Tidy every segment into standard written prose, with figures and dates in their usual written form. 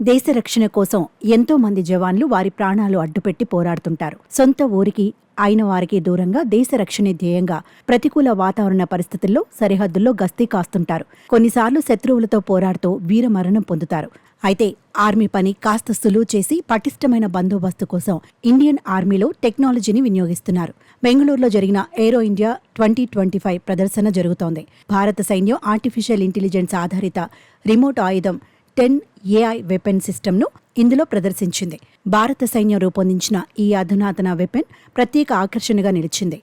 దేశ రక్షణ కోసం ఎంతో మంది జవాన్లు వారి ప్రాణాలు అడ్డుపెట్టి పోరాడుతుంటారు. సొంత ఊరికి అయిన వారికి దూరంగా దేశ రక్షణే ధ్యేయంగా ప్రతికూల వాతావరణ పరిస్థితుల్లో సరిహద్దుల్లో గస్తీ కాస్తుంటారు. కొన్నిసార్లు శత్రువులతో పోరాడుతూ వీరమరణం పొందుతారు. అయితే ఆర్మీ పని కాస్త సులువు చేసి పటిష్టమైన బందోబస్తు కోసం ఇండియన్ ఆర్మీలో టెక్నాలజీని వినియోగిస్తున్నారు. బెంగళూరులో జరిగిన ఏరో ఇండియా 2025 ప్రదర్శన జరుగుతోంది. భారత సైన్యం ఆర్టిఫిషియల్ ఇంటెలిజెన్స్ ఆధారిత రిమోట్ ఆయుధం 10 AI వెపన్ సిస్టమ్ను ఇందులో ప్రదర్శించింది. భారత సైన్యం రూపొందించిన ఈ అధునాతన వెపన్ ప్రత్యేక ఆకర్షణగా నిలిచింది.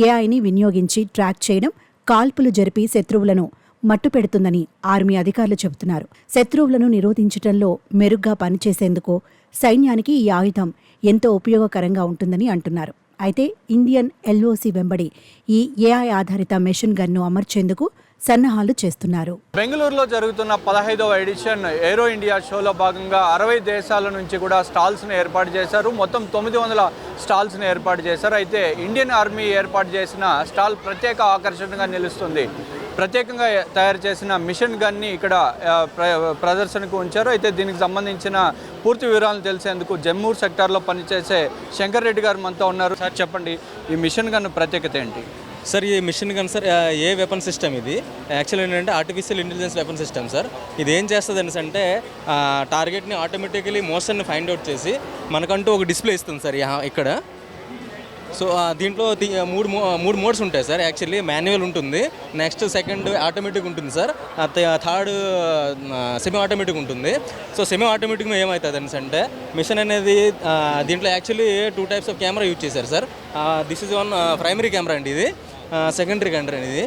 ఏఐని వినియోగించి ట్రాక్ చేయడం, కాల్పులు జరిపి శత్రువులను మట్టుపెడుతుందని ఆర్మీ అధికారులు చెబుతున్నారు. శత్రువులను నిరోధించడంలో మెరుగ్గా పనిచేసేందుకు సైన్యానికి ఈ ఆయుధం ఎంతో ఉపయోగకరంగా ఉంటుందని అంటున్నారు. అయితే ఇండియన్ LOC వెంబడి ఈ AI ఆధారిత మెషిన్ గన్ను అమర్చేందుకు సన్నాహాలు చేస్తున్నారు. బెంగళూరులో జరుగుతున్న 15వ ఎడిషన్ ఏరో ఇండియా షోలో భాగంగా 60 దేశాల నుంచి కూడా స్టాల్స్ని ఏర్పాటు చేశారు. మొత్తం 900 స్టాల్స్ని ఏర్పాటు చేశారు. అయితే ఇండియన్ ఆర్మీ ఏర్పాటు చేసిన స్టాల్ ప్రత్యేక ఆకర్షణగా నిలుస్తుంది. ప్రత్యేకంగా తయారు చేసిన మిషన్ గన్ని ఇక్కడ ప్రదర్శనకు ఉంచారు. అయితే దీనికి సంబంధించిన పూర్తి వివరాలను తెలిసేందుకు జమ్మూర్ సెక్టార్లో పనిచేసే శంకర్ రెడ్డి గారు మనతో ఉన్నారు. సార్ చెప్పండి, ఈ మిషన్ గన్ ప్రత్యేకత ఏంటి? సార్ ఈ machine gun sir a weapon system ఇది యాక్చువల్ ఏంటంటే artificial intelligence weapon system sir. ఇది ఏం చేస్తుంది అంటే టార్గెట్ని ఆటోమేటికలీ మోషన్ని ఫైండ్ అవుట్ చేసి మనకంటూ ఒక డిస్ప్లే ఇస్తుంది సార్ ఇక్కడ. సో దీంట్లో మూడు మోడ్స్ ఉంటాయి సార్. యాక్చువల్లీ మాన్యువల్ ఉంటుంది, నెక్స్ట్ సెకండ్ ఆటోమేటిక్ ఉంటుంది సార్, థర్డ్ సెమీ ఆటోమేటిక్ ఉంటుంది. సో సెమీ ఆటోమేటిక్ ఏమవుతుంది అంటే మిషన్ అనేది దీంట్లో actually 2 types of camera use చేశారు sir. This is one primary camera అండి, ఇది సెకండరీ కెమెరా ఇది.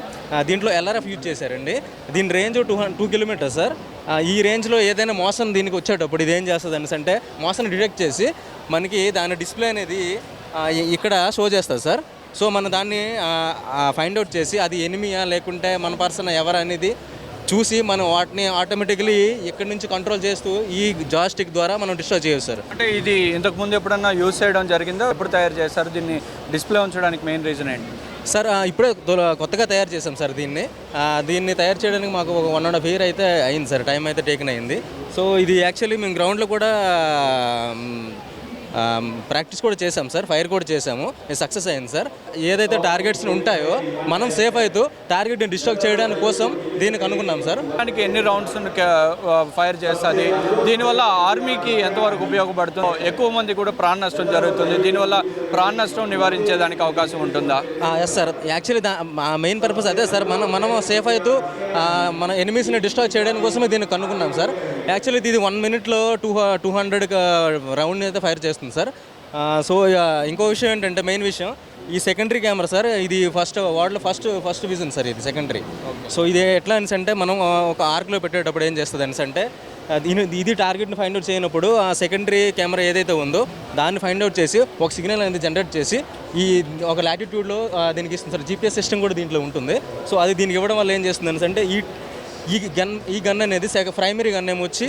దీంట్లో LRF యూజ్ చేశారండి. దీని రేంజ్ 2 kilometers సార్. ఈ రేంజ్లో ఏదైనా మోషన్ దీనికి వచ్చేటప్పుడు ఇది ఏం చేస్తుంది అంటే మోషన్ డిటెక్ట్ చేసి మనకి దాని డిస్ప్లే అనేది ఇక్కడ షో చేస్తుంది సార్. సో మనం దాన్ని ఫైండ్ అవుట్ చేసి అది ఎనిమియా లేకుంటే మన పర్సన్ ఎవరు అనేది చూసి మనం వాటిని ఆటోమేటికలీ ఇక్కడి నుంచి కంట్రోల్ చేస్తూ ఈ జాస్టిక్ ద్వారా మనం డిస్ట్రాయ్ చేయొచ్చు సార్. అంటే ఇది ఇంతకుముందు ఎప్పుడన్నా యూజ్ చేయడం జరిగిందో, ఎప్పుడు తయారు చేశారు? దీన్ని డిస్ప్లే ఉంచడానికి మెయిన్ రీజన్ ఏంటి? సార్ ఇప్పుడే కొత్తగా తయారు చేసాం సార్ దీన్ని తయారు చేయడానికి మాకు ఒక 1.5 year అయితే అయింది సార్, టైం అయితే టేకన్ అయింది. సో ఇది యాక్చువల్లీ మేము గ్రౌండ్లో కూడా ప్రాక్టీస్ కూడా చేసాం సార్, ఫైర్ కూడా చేసాము, సక్సెస్ అయింది సార్. ఏదైతే టార్గెట్స్ ఉంటాయో మనం సేఫ్ అవుతూ టార్గెట్ని డిస్ట్రాక్ట్ చేయడానికి కోసం దీనికి అనుకున్నాం సార్. దానికి ఎన్ని రౌండ్స్ ఫైర్ చేస్తుంది? దీనివల్ల ఆర్మీకి ఎంతవరకు ఉపయోగపడుతుందో? ఎక్కువ మంది కూడా ప్రాణ నష్టం జరుగుతుంది, దీనివల్ల ప్రాణ నష్టం నివారించేదానికి అవకాశం ఉంటుందా? Yes sir, actually main purpose అదే సార్. మనం సేఫ్ అవుతూ మన ఎనిమీస్ని డిస్ట్రాయ్ చేయడానికి కోసమే దీన్ని కనుక్కున్నాం సార్. యాక్చువల్లీ ఇది 1 minute లో 200 రౌండ్ అయితే ఫైర్ చేస్తుంది సార్. సో ఇంకో విషయం ఏంటంటే మెయిన్ విషయం ఈ సెకండరీ కెమెరా సార్. ఇది వరల్డ్లో ఫస్ట్ విజన్ సార్ ఇది సెకండరీ. సో ఇది ఎట్లా అనేసి అంటే మనం ఒక ఆర్క్లో పెట్టేటప్పుడు ఏం చేస్తుంది అనేసి అంటే ఇది టార్గెట్ని ఫైండ్ అవుట్ చేయనప్పుడు ఆ సెకండరీ కెమెరా ఏదైతే ఉందో దాన్ని ఫైండ్ అవుట్ చేసి ఒక సిగ్నల్ అనేది జనరేట్ చేసి ఈ ఒక లాటిట్యూడ్లో దీనికి ఇస్తుంది సార్. GPS సిస్టమ్ కూడా దీంట్లో ఉంటుంది. సో అది దీనికి ఇవ్వడం వల్ల ఏం చేస్తుంది అనేసి అంటే ఈ గన్ అనేది ప్రైమరీ గన్ ఏమో వచ్చి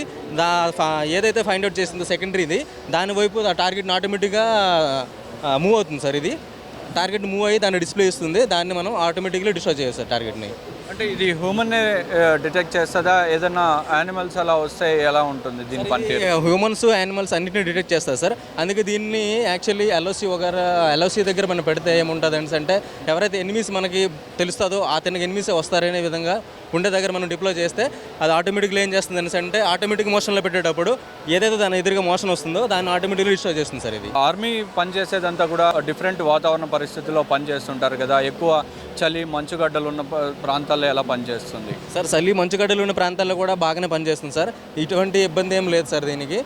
ఏదైతే ఫైండ్ అవుట్ చేసిందో సెకండరీది దాని వైపు ఆ టార్గెట్ని ఆటోమేటిక్గా మూవ్ అవుతుంది సార్. ఇది టార్గెట్ మూవ్ అయ్యి దాన్ని డిస్ప్లే ఇస్తుంది, దాన్ని మనం ఆటోమేటిక్గా డిస్ట్రాయ్ చేయొచ్చు సార్ టార్గెట్ని. అంటే ఇది హ్యూమన్నే డిటెక్ట్ చేస్తుందా? ఏదైనా యానిమల్స్ అలా వస్తే ఎలా ఉంటుంది దీని పనితీరు? హ్యూమన్స్ యానిమల్స్ అన్నింటినీ డిటెక్ట్ చేస్తారు సార్. అందుకే దీన్ని యాక్చువల్లీ LOC దగ్గర మనం పెడితే ఏముంటుంది అంటే ఎవరైతే ఎనిమీస్ మనకి తెలుస్తుందో అతనికి ఎనిమీసే వస్తారనే విధంగా ఉండే దగ్గర మనం డిప్లాయ్ చేస్తే అది ఆటోమేటిక్గా ఏం చేస్తుంది అనేసి అంటే ఆటోమేటిక్ మోషన్లో పెట్టేటప్పుడు ఏదైతే దాని ఎదురుగా మోషన్ వస్తుందో దాన్ని ఆటోమేటిక్గా డిస్ట్రాయ్ చేస్తుంది సార్. ఇది ఆర్మీ పనిచేసేదంతా కూడా డిఫరెంట్ వాతావరణ పరిస్థితుల్లో పనిచేస్తుంటారు కదా, ఎక్కువ చలి మంచుగడ్డలు ఉన్న ప్రాంతాల్లో ఎలా పనిచేస్తుంది సార్? చలి మంచుగడ్డలు ఉన్న ప్రాంతాల్లో కూడా బాగానే పనిచేస్తుంది సార్. ఇటువంటి ఇబ్బంది ఏం లేదు సార్ దీనికి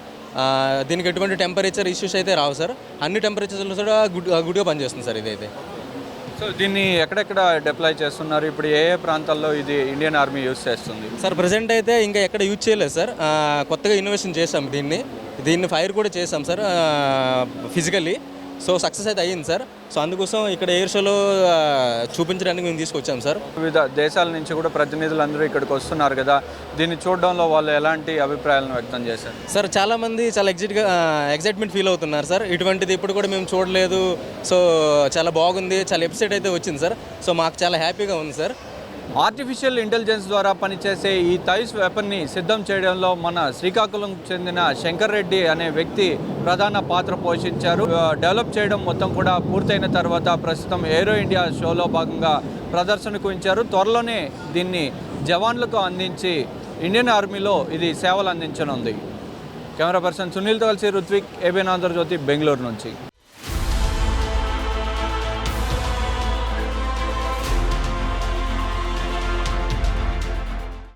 ఎటువంటి టెంపరేచర్ ఇష్యూస్ అయితే రావు సార్. అన్ని టెంపరేచర్లో కూడా గుడ్గా పనిచేస్తుంది సార్ ఇదైతే. సో దీన్ని ఎక్కడెక్కడ డిప్లాయ్ చేస్తున్నారు? ఇప్పుడు ఏ ప్రాంతాల్లో ఇది ఇండియన్ ఆర్మీ యూజ్ చేస్తుంది? సార్ ప్రజెంట్ అయితే ఇంకా ఎక్కడ యూజ్ చేయలేదు సార్. కొత్తగా ఇన్నోవేషన్ చేసాం దీన్ని ఫైర్ కూడా చేసాం సార్ ఫిజికల్లీ. సో సక్సెస్ అయితే అయ్యింది సార్. సో అందుకోసం ఇక్కడ ఎయిర్ షోలో చూపించడానికి మేము తీసుకొచ్చాం సార్. వివిధ దేశాల నుంచి కూడా ప్రతినిధులు అందరూ ఇక్కడికి వస్తున్నారు కదా, దీన్ని చూడడంలో వాళ్ళు ఎలాంటి అభిప్రాయాలను వ్యక్తం చేశారు? సార్ చాలామంది చాలా ఎగ్జైట్మెంట్ ఫీల్ అవుతున్నారు సార్. ఇటువంటిది ఇప్పుడు కూడా మేము చూడలేదు, సో చాలా బాగుంది, చాలా ఎపిసోడ్ అయితే వచ్చింది సార్. సో మాకు చాలా హ్యాపీగా ఉంది సార్. ఆర్టిఫిషియల్ ఇంటెలిజెన్స్ ద్వారా పనిచేసే ఈ థైస్ వెపన్ని సిద్ధం చేయడంలో మన శ్రీకాకుళం చెందిన శంకర్ రెడ్డి అనే వ్యక్తి ప్రధాన పాత్ర పోషించారు. డెవలప్ చేయడం మొత్తం కూడా పూర్తయిన తర్వాత ప్రస్తుతం ఏరో ఇండియా షోలో భాగంగా ప్రదర్శనకు ఉంచారు. త్వరలోనే దీన్ని జవాన్లకు అందించి ఇండియన్ ఆర్మీలో ఇది సేవలు అందించనుంది. కెమెరా పర్సన్ సునీల్తో కలిసి రుత్విక్, ఏబిఎన్ ఆంధ్రజ్యోతి, బెంగళూరు నుంచి.